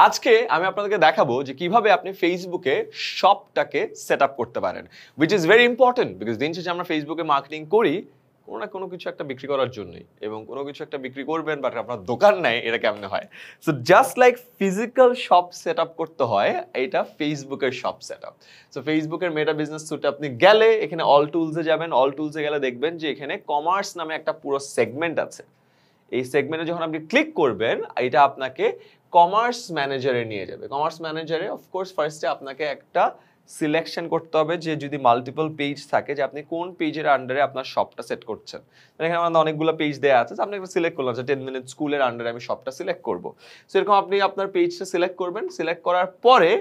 আজকে আমি আপনাদেরকে দেখাবো যে কিভাবে আপনি ফেসবুকে শপটাকে সেট আপ করতে পারেন, which is very important because দিন শেষে আমরা ফেসবুকে মার্কেটিং করি কোনো না কোনো কিছু একটা বিক্রি করার জন্যই, এবং কোনো কিছু একটা বিক্রি করবেন বাট আপনার দোকান নাই, এটা কেমনে হয়? So just like physical shop set up করতে হয়, এটা ফেসবুকের শপ সেট আপ। সো ফেসবুকের মেটা বিজনেস সুটে আপনি গেলে এখানে অল টুলসে যাবেন, অল টুলসে গেলে দেখবেন যে এখানে কমার্স নামে একটা পুরো সেগমেন্ট আছে। এই সেগমেন্টে যখন আপনি ক্লিক করবেন এটা আপনাকে কমার্স ম্যানেজারে নিয়ে যাবে। কমার্স ম্যানেজারে অফকোর্স ফার্স্টে আপনাকে একটা সিলেকশন করতে হবে যে যদি মাল্টিপল পেজ থাকে যে আপনি কোন পেজের আন্ডারে আপনার শপটা সেট করছেন। এখানে আমাদের অনেকগুলো পেজ দেওয়া আছে, আপনি একটা সিলেক্ট করলাম যে 10 মিনিট স্কুলের আন্ডারে আমি শপটা সিলেক্ট করব। সো এরকম আপনি আপনার পেজটা সিলেক্ট করবেন, সিলেক্ট করার পরে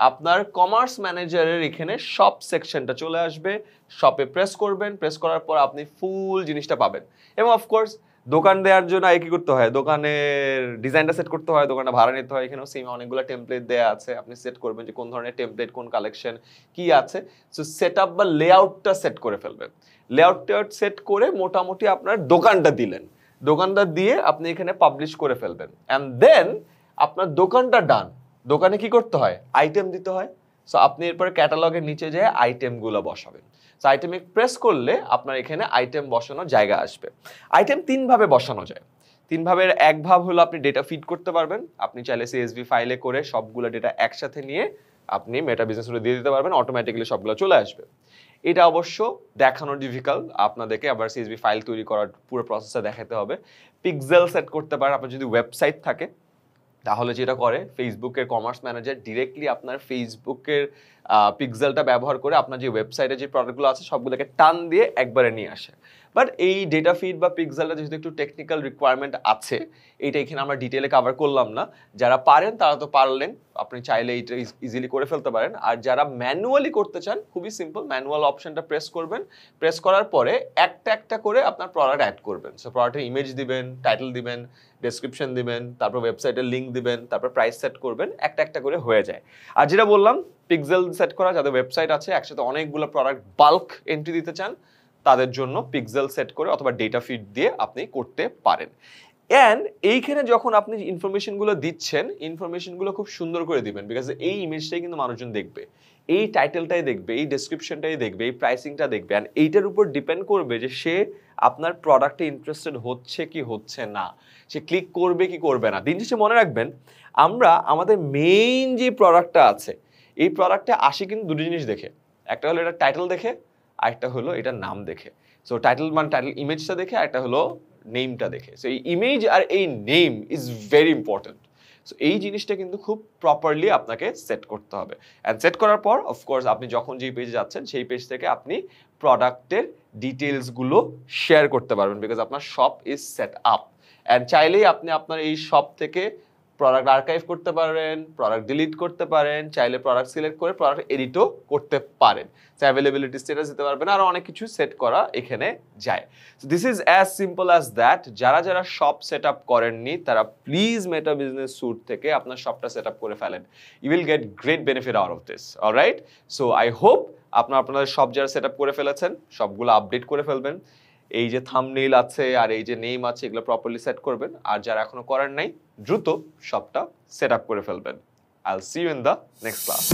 আপনার কমার্স ম্যানেজারের এখানে শপ সেকশনটা চলে আসবে, শপে প্রেস করবেন, প্রেস করার পর আপনি ফুল জিনিসটা পাবেন। এবং অফকোর্স দোকান দেওয়ার জন্য কি করতে হয়, দোকানের ডিজাইনটা সেট করতে হয়, দোকানটা ভাড়া নিতে হয়। এখানেও সেম অনেকগুলো টেমপ্লেট দেওয়া আছে, আপনি সেট করবেন যে কোন ধরনের টেমপ্লেট, কোন কালেকশন কি আছে। সো সেট আপ বা লেআউটটা সেট করে ফেলবেন। লেআউটটা সেট করে মোটামুটি আপনার দোকানটা দিলেন, দোকানটা দিয়ে আপনি এখানে পাবলিশ করে ফেলবেন, অ্যান্ড দেন আপনার দোকানটা ডান। দোকানে কি করতে হয়, আইটেম দিতে হয়। সো আপনি এরপরে ক্যাটালগের নিচে যেয়ে আইটেমগুলো বসাবেন। সো আইটেমে প্রেস করলে আপনার এখানে আইটেম বসানোর জায়গা আসবে। আইটেম তিনভাবে বসানো যায়। তিন ভাবের এক ভাব হলো আপনি ডেটা ফিড করতে পারবেন। আপনি চাইলে CSV ফাইলে করে সবগুলো ডেটা একসাথে নিয়ে আপনি মেটা বিজনেসে দিয়ে দিতে পারবেন, অটোমেটিক্যালি সবগুলো চলে আসবে। এটা অবশ্য দেখানো ডিফিকাল্ট, আপনাদেরকে আবার CSV ফাইল তৈরি করার পুরো প্রসেসটা দেখাতে হবে। পিক্সেল সেট করতে পারেন, আপনার যদি ওয়েবসাইট থাকে তাহলে যেটা করে ফেসবুকের কমার্স ম্যানেজার ডিরেক্টলি আপনার ফেসবুকের পিক্সেলটা ব্যবহার করে আপনার যে ওয়েবসাইটে যে প্রোডাক্টগুলো আছে সবগুলোকে টান দিয়ে একবারে নিয়ে আসে। বাট এই ডেটা ফিড বা পিক্সেলটা যেহেতু একটু টেকনিক্যাল রিকোয়ারমেন্ট আছে, এইটা এখানে আমরা ডিটেলে কভার করলাম না। যারা পারেন তারা তো পারলেন, আপনি চাইলে এইটা ইজিলি করে ফেলতে পারেন। আর যারা ম্যানুয়ালি করতে চান, খুবই সিম্পল, ম্যানুয়াল অপশনটা প্রেস করবেন, প্রেস করার পরে একটা একটা করে আপনার প্রোডাক্ট অ্যাড করবেন। সো প্রোডাক্টের ইমেজ দিবেন, টাইটেল দিবেন, ডেসক্রিপশন দিবেন, তারপর ওয়েবসাইটের লিঙ্ক দিবেন, তারপর প্রাইস সেট করবেন, একটা একটা করে হয়ে যায়। আর যেটা বললাম পিক্সেল সেট করা, যাদের ওয়েবসাইট আছে একসাথে অনেকগুলো প্রোডাক্ট বাল্ক এন্ট্রি দিতে চান তাদের জন্য পিক্সেল সেট করে অথবা ডেটা ফিড দিয়ে আপনি করতে পারেন। অ্যান্ড এইখানে যখন আপনি ইনফরমেশনগুলো দিচ্ছেন, ইনফরমেশনগুলো খুব সুন্দর করে দিবেন, বিকজ এই ইমেজটাই কিন্তু মানুষজন দেখবে, এই টাইটেলটাই দেখবে, এই ডেসক্রিপশনটাই দেখবে, এই প্রাইসিংটা দেখবে। অ্যান্ড এইটার উপর ডিপেন্ড করবে যে সে আপনার প্রোডাক্টে ইন্টারেস্টেড হচ্ছে কি হচ্ছে না, সে ক্লিক করবে কি করবে না। দিন শেষে মনে রাখবেন আমরা আমাদের মেইন যে প্রোডাক্টটা আছে এই প্রোডাক্টে আসি কিন্তু দুটো জিনিস দেখে, একটা হলো এটা টাইটেল দেখে, আরেকটা হলো এটার নাম দেখে। সো টাইটেল মানে টাইটেল ইমেজটা দেখে, আরেকটা হলো নেমটা দেখে। সো এই ইমেজ আর এই name is very important. So এই জিনিসটা কিন্তু খুব প্রপারলি আপনাকে সেট করতে হবে। অ্যান্ড সেট করার পর অফকোর্স আপনি যখন যেই পেজে যাচ্ছেন সেই পেজ থেকে আপনি প্রোডাক্টের ডিটেলসগুলো শেয়ার করতে পারবেন, বিকজ আপনার shop is set up. And চাইলেই আপনি আপনার এই শপ থেকে প্রোডাক্ট আর্কাইভ করতে পারেন, প্রোডাক্ট ডিলিট করতে পারেন, চাইলে প্রোডাক্ট সিলেক্ট করে প্রোডাক্ট এডিটও করতে পারেন, অ্যাভেলেবিলিটি স্ট্যাটাস দিতে পারবেন, আরও অনেক কিছু সেট করা এখানে যায়। This is as simple as that. যারা যারা শপ সেট আপ করেননি তারা প্লিজ মেটা বিজনেস স্যুট থেকে আপনার শপটা সেট আপ করে ফেলেন। You will get great benefit out of this. Alright, so I hope আপনাদের সব যারা সেট আপ করে ফেলেছেন সবগুলো আপডেট করে ফেলবেন। এই যে থাম্বনেইল আছে আর এই যে নেম আছে এগুলো প্রপারলি সেট করবেন। আর যারা এখনো করার নাই দ্রুত সবটা সেট আপ করে ফেলবেন। I'll see you in the next class.